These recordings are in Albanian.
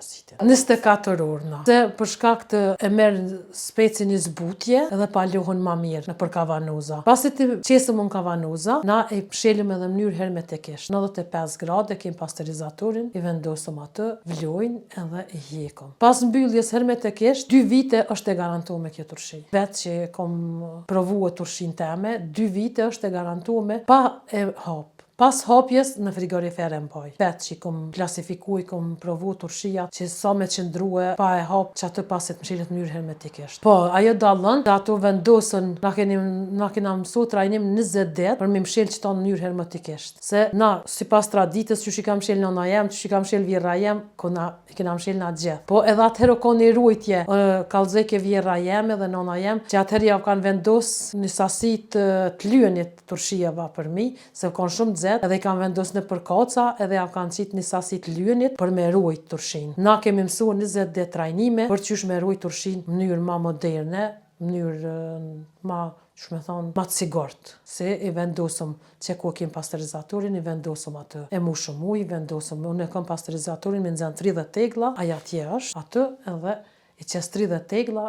parasitin. 24 orë. Se për shkak të e merr specin i zbutje edhe pa luhën ma mirë në për kavanuza. Pasi të qesëm në kavanuza, na e pshelim edhe mënyrë hermetikisht. 95 gradë kemi pasterizatorin, i vendosëm atë, vlojnë edhe i hjekëm. Pas mbylljes hermetikisht, 2 vite është e garantuar me kjo turshi. Vetë që kom provu e turshin teme, 2 vite është e garantuar pa e hap. Pas hapjes në frigorifer e mbaj. Vetë që kom klasifikuj, kom provu turshia që sa me qëndrue pa e hap që atë pasit mshilet mënyrë hermetikisht. Po, ajo dallën, ato vendosën, na kena mësu trajnim 20 ditë për me mshil që ta në mënyrë hermetikisht. Se na, si pas traditës, që ka mshil nona jem, që ka mshil vjera jem, i kena mshil na gjithë. Po, edhe atëherë ka një rujtje, kalzeke vjera jem edhe nona jem, që atëherë ja kanë vendos një sasi të lyenit turshiava për mi, se kanë shumë edhe i kanë vendosur në përkaca edhe ja kanë qit një sasi të lyenit për me ruajt turshin. Na kemi mësuar 20 ditë trajnime për çysh me ruajt turshin në mënyrë më moderne, mënyrë më, ma të sigurt. Se i vendosëm që ku kemi pasterizatorin, i vendosëm atë. E mushëm ujë, i vendosëm, unë e kam pasterizatorin me nxenë 30 tegla, aja tje është, atë edhe i qes 30 tegla,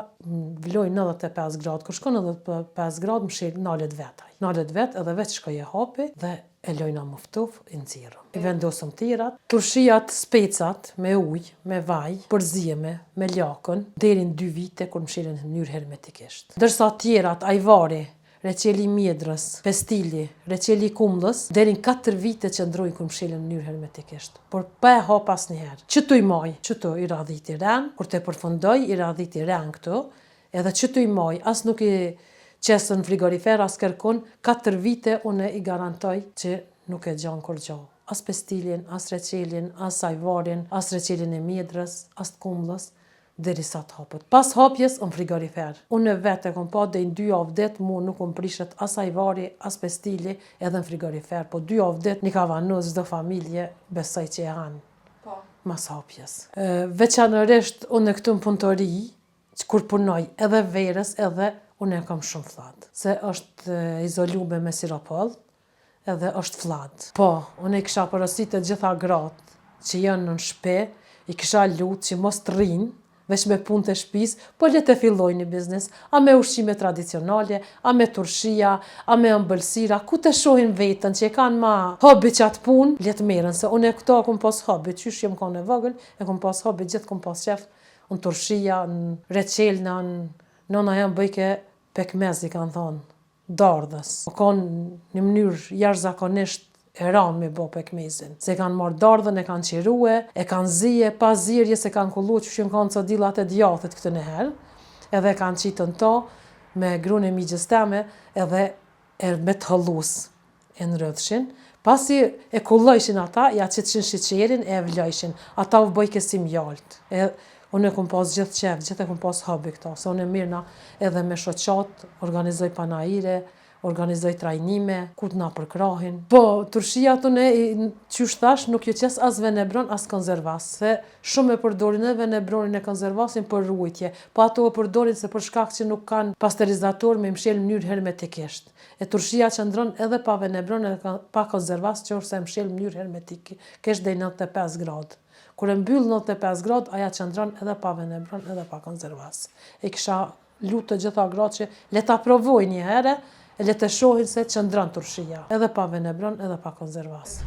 vloj 95 gradë, kër shko 95 gradë, më shil nalet vetaj. Nalet vet edhe veç shkoj e hapi dhe e lojna muftuf i nxirrëm. I vendosëm tirat, turshijat specat me ujë, me vaj, përzijeme, me lakën, deri në 2 vite kur mshilen në mënyrë hermetikisht. Ndërsa tjerat, ajvari, reçeli mjedrës, pestili, reçeli kumllës, deri në 4 vite qëndrojnë kur mshilen në mënyrë hermetikisht. Por pa e hap asnjëherë. Çtu i maj, çtu i radhit i ren, kur te përfundoj i radhit i ren këtu, edhe çtu i maj, as nuk i qesën frigorifer, as kërkon, 4 vite unë i garantoj që nuk e gjan kur gjo. As pestilin, as reçelin, as ajvarin, as reçelin e mjedrës, as të kumllës, derisa të hapët. Pas hapjes në frigorifer. Unë vetë e kom pa dhe në 2 javë det, mu nuk më prishet as ajvari, as pestili edhe në frigorifer. Po 2 javë det një kavanuz çdo familje besoj që e hanë. Mas hapjes. Veçanërisht unë këtu në punëtori, kur punoj edhe verës edhe unë e kam shumë fllatë, se është izolume me siropoll, edhe është fllatë. Po, unë i kisha porosit të gjitha gratë që janë në shtëpi, i kisha lutë që mos të rrinë, veç me punë të shtëpis, po le të fillojnë një biznes, a me ushqime tradicionale, a me turshia, a me ëmbëlsira, ku të shohin vetën që e kanë ma hobi qatë punë, le të merren, se unë e këto kom pas hobi, qysh jem kanë e vogël, e kom pas hobi, gjithë kom pas qef, në turshia, në reçelna, nona jam bëjke pekmez i kanë thonë, dardhës. O kanë një mënyrë jashtëzakonisht e ranë me bo pekmezin. Se kanë marrë dardhën, e kanë qirue, e kanë zije, pas zirje se kanë kullu që shumë kanë codilat e djathit këtë nëherë, edhe kanë qitën to me grunë e migjes teme, edhe me të hëllus e në rëdhshin. Pasi e kullojshin ata, ja qitshin shiqerin e vlojshin. Ata u bëjke si mjalt. Unë e kom pas gjithë qef, gjithë e kom pas hobi këta, se unë e mirëna edhe me shoqat, organizoj panajire, organizoj trajnime, ku t'na përkrahin. Po, turshia të ne, qysh thash, nuk ju qes as venebron, as konzervas, se shumë e përdorin edhe venebronin e konzervasin për rujtje, po ato e përdorin se për shkak që nuk kanë pasterizator me mshel në mënyrë hermetikisht. E turshia qëndron edhe pa venebron e pa konzervas, që orse mshel në mënyrë hermetikisht dhe 95 gradë. Kur e mbyll 95 gradë, aja qëndron edhe pa venebron, edhe pa konzervas. E kisha lutë të gjitha gratë që le ta provojnë një herë, e le të shohin se qëndron turshia, edhe pa venebron, edhe pa konzervas.